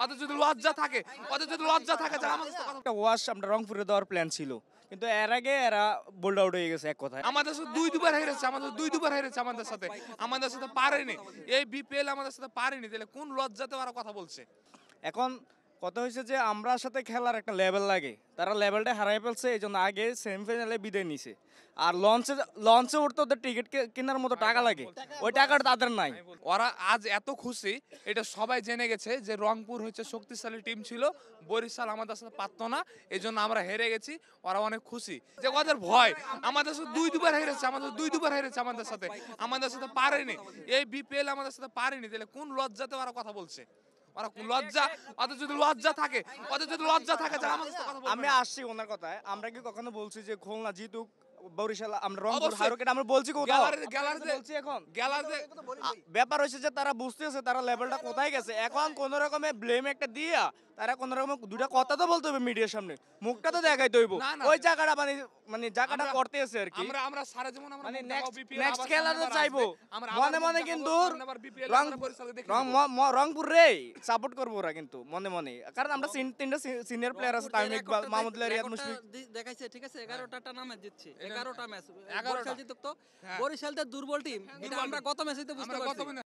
ওদের যদি লজ্জা থাকে যে আমাদের সাথে কথা একটা ওয়াশ আমরা রংপুরে দেওয়ার প্ল্যান ছিল, কিন্তু এর আগে এরা বোল্ড আউট হয়ে গেছে এক কথায়। আমাদের সাথে দুবার হেরেছে, আমাদের সাথে পারেনি। এই বিপিএল আমাদের সাথে পারেনি, তাহলে কোন লজ্জাতে ওরা কথা বলছে? এখন কথা হয়েছে যে আমরা সাথে খেলার একটা লেভেল লাগে, তারা লেভেলটা হারাই ফেলছে, এই জন্য আগে সেমিফাইনালে বিদায় নিছে। আর লঞ্চে উঠতে ওদের টিকিট কেনার মতো টাকা লাগে, ওই টাকাটা তাদের নাই। ওরা আজ এত খুশি, এটা সবাই জেনে গেছে যে রংপুর হচ্ছে শক্তিশালী টিম ছিল, বরিশাল আমাদের সাথে পারতো না, এই জন্য আমরা হেরে গেছি। ওরা অনেক খুশি যে ওদের ভয়, আমাদের সাথে দুবার হেরেছে, আমাদের সাথে পারেনি। এই বিপিএল আমাদের সাথে পারেনি, তাহলে কোন লজ্জাতে ওরা কথা বলছে? ওরা কোন লজ্জা, ওদের যদি লজ্জা থাকে যে আমাদের সাথে কথা বলবে আমি না। আসছি ওনার কথায়, আমরা কি কখনো বলছি যে খুলনা জিতুক, বরিশাল আমরা রংপুর অবশ্যই। হারুক, এটা আমরা বলছি কোথাও? গ্যালারিতে বলছি এখন ব্যাপার হয়েছে যে তারা বুঝতেছে তারা লেভেলটা কোথায় গেছে। এখন কোন রকমে ব্লেম একটা দিয়া তারা কোন রকম দুটা কথা তো বলতে হবে মিডিয়ার সামনে, মুখটা তো দেখাইতে হইব। না, না। ওই জায়গাটা মানে জায়গাটা করতে আছে আর কি। আমরা সারা জীবন আমরা মানে BPL নেক্সট আবার খেলাতে সামনে চাইবো আসবে। আমরা মনে আবার মনে দেখাবো, কিন্তু সামনে আবার BPL আমরা পরিচালক দেখে নিবো। রংপুর রে সাপোর্ট করবো ওরা কিন্তু মনে মনে, কারণ আমরা তিনটা সিনিয়র প্লেয়ার আছে, তামিম ইকবাল, মাহমুদুল্লাহ, রিয়াদ মুশফিক। দেখাইছে ঠিক আছে, 11টা ম্যাচ জিতছে, 11টা ম্যাচ 11টা। বরিশাল জিতুক তো। হ্যাঁ। বরিশাল তো দুর্বল টিম, এটা আমরা গত ম্যাচেই তো বুঝতে আমরা পারছি। গত